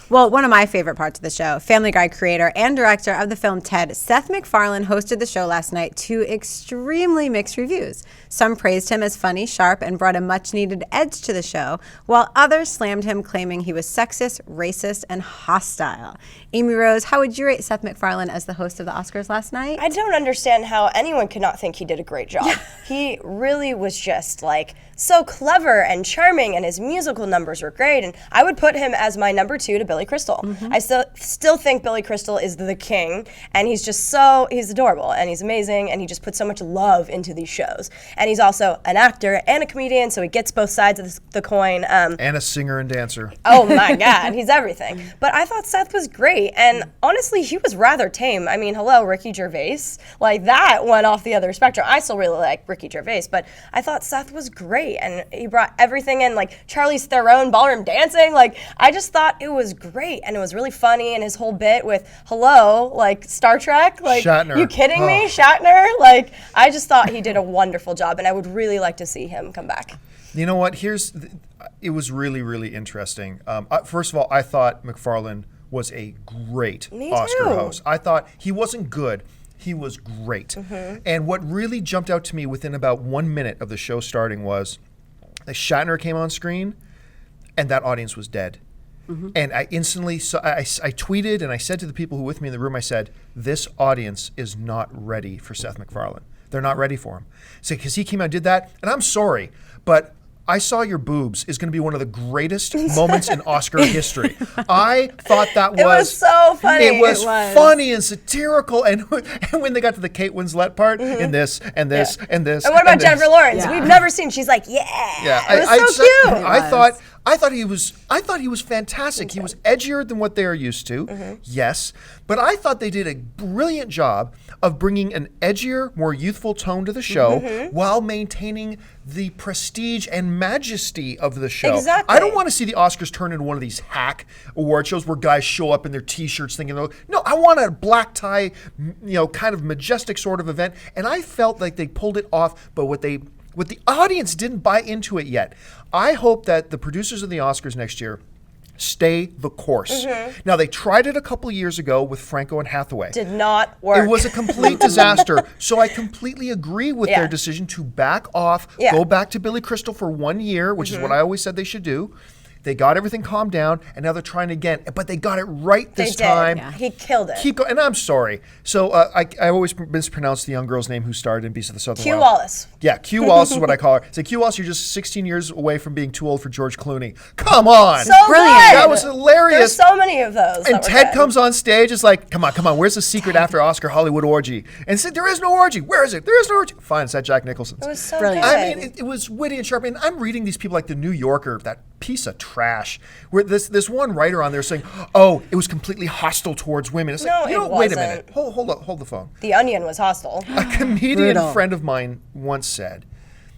Well, one of my favorite parts of the show, Family Guy creator and director of the film Ted, Seth MacFarlane hosted the show last night to extremely mixed reviews. Some praised him as funny, sharp, and brought a much-needed edge to the show, while others slammed him, claiming he was sexist, racist, and hostile. Amy Rose, how would you rate Seth MacFarlane as the host of the Oscars last night? I don't understand how anyone could not think he did a great job. He really was just like so clever and charming, and his musical numbers were great, and I would put him as my number 2 to Billy Crystal. I still think Billy Crystal is the king, and he's adorable, and he's amazing, and he just puts so much love into these shows. And he's also an actor and a comedian, so he gets both sides of the coin. And a singer and dancer. Oh my God, he's everything. But I thought Seth was great, and honestly, he was rather tame. I mean, hello, Ricky Gervais. Like, that went off the other spectrum. I still really like Ricky Gervais, but I thought Seth was great, and he brought everything in, like Charlize Theron ballroom dancing. Like, I just thought it was great, and it was really funny, and his whole bit with, hello, like Star Trek, like, Shatner. You kidding me, Shatner? Like, I just thought he did a wonderful job, and I would really like to see him come back. You know what? It was really, really interesting. First of all, I thought MacFarlane was a great Oscar host. I thought he wasn't good. He was great. And what really jumped out to me within about 1 minute of the show starting was that Shatner came on screen and that audience was dead. And I instantly, I tweeted and I said to the people who were with me in the room, I said, this audience is not ready for Seth MacFarlane. They're not ready for him. So, because he came out and did that, and I'm sorry, but I Saw Your Boobs is going to be one of the greatest moments in Oscar history. I thought that was... It was so funny. It was funny and satirical, and when they got to the Kate Winslet part, and this, and this, and this. And what about Jennifer Lawrence? We've never seen, she's like, yeah. It was so cute. I thought he was fantastic. He was edgier than what they are used to, yes, but I thought they did a brilliant job of bringing an edgier, more youthful tone to the show while maintaining the prestige and majesty of the show. Exactly. I don't want to see the Oscars turn into one of these hack award shows where guys show up in their T-shirts thinking, no, I want a black tie, kind of majestic sort of event, and I felt like they pulled it off, but what the audience didn't buy into it yet. I hope that the producers of the Oscars next year stay the course. Now, they tried it a couple years ago with Franco and Hathaway. Did not work. It was a complete disaster. So I completely agree with their decision to back off, go back to Billy Crystal for 1 year, which is what I always said they should do. They got everything calmed down, and now they're trying again. But they got it right this time. Yeah. He killed it. Keep going, and I'm sorry. So I always mispronounce the young girl's name who starred in Beasts of the Southern Wild. Q Wallace. Yeah, Q Wallace is what I call her. Say, Q Wallace, you're just 16 years away from being too old for George Clooney. Come on. So brilliant. Good. That was hilarious. There's so many of those. And Ted comes on stage, is like, come on, where's the secret after Oscar Hollywood orgy? And said, there is no orgy. Where is it? There is no orgy. Fine, it's at Jack Nicholson's. It was so Brilliant. good. I mean, it was witty and sharp. And I'm reading these people like the New Yorker, that piece of trash, where this one writer on there saying, oh, it was completely hostile towards women. It's like, No, it wait a wasn't. minute. Hold the phone. The Onion was hostile. A comedian Brutal. friend of mine once said,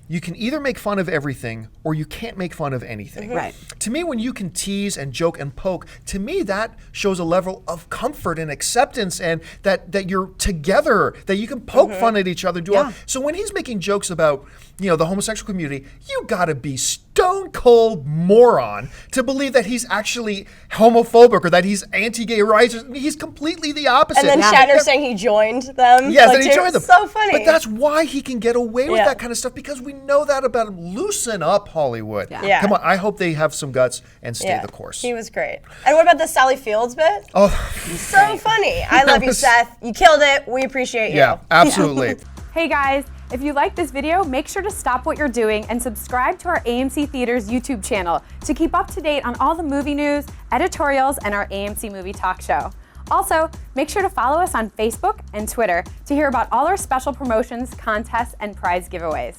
you can either make fun of everything or you can't make fun of anything. Right. To me, when you can tease and joke and poke, to me that shows a level of comfort and acceptance, and that you're together, that you can poke fun at each other. So when he's making jokes about the homosexual community, you gotta be stone cold moron to believe that he's actually homophobic or that he's anti-gay rights. He's completely the opposite. And then Shatner saying he joined them. Yes, then he joined them. So funny. But that's why he can get away with that kind of stuff, because we know that about him. Loosen up, Hollywood. Yeah. Come on, I hope they have some guts and stay the course. He was great. And what about the Sally Fields bit? Oh, So funny. I love you, Seth. You killed it. We appreciate you. yeah, absolutely. Hey guys, if you like this video, make sure to stop what you're doing and subscribe to our AMC Theaters YouTube channel to keep up to date on all the movie news, editorials, and our AMC Movie Talk Show. Also, make sure to follow us on Facebook and Twitter to hear about all our special promotions, contests, and prize giveaways.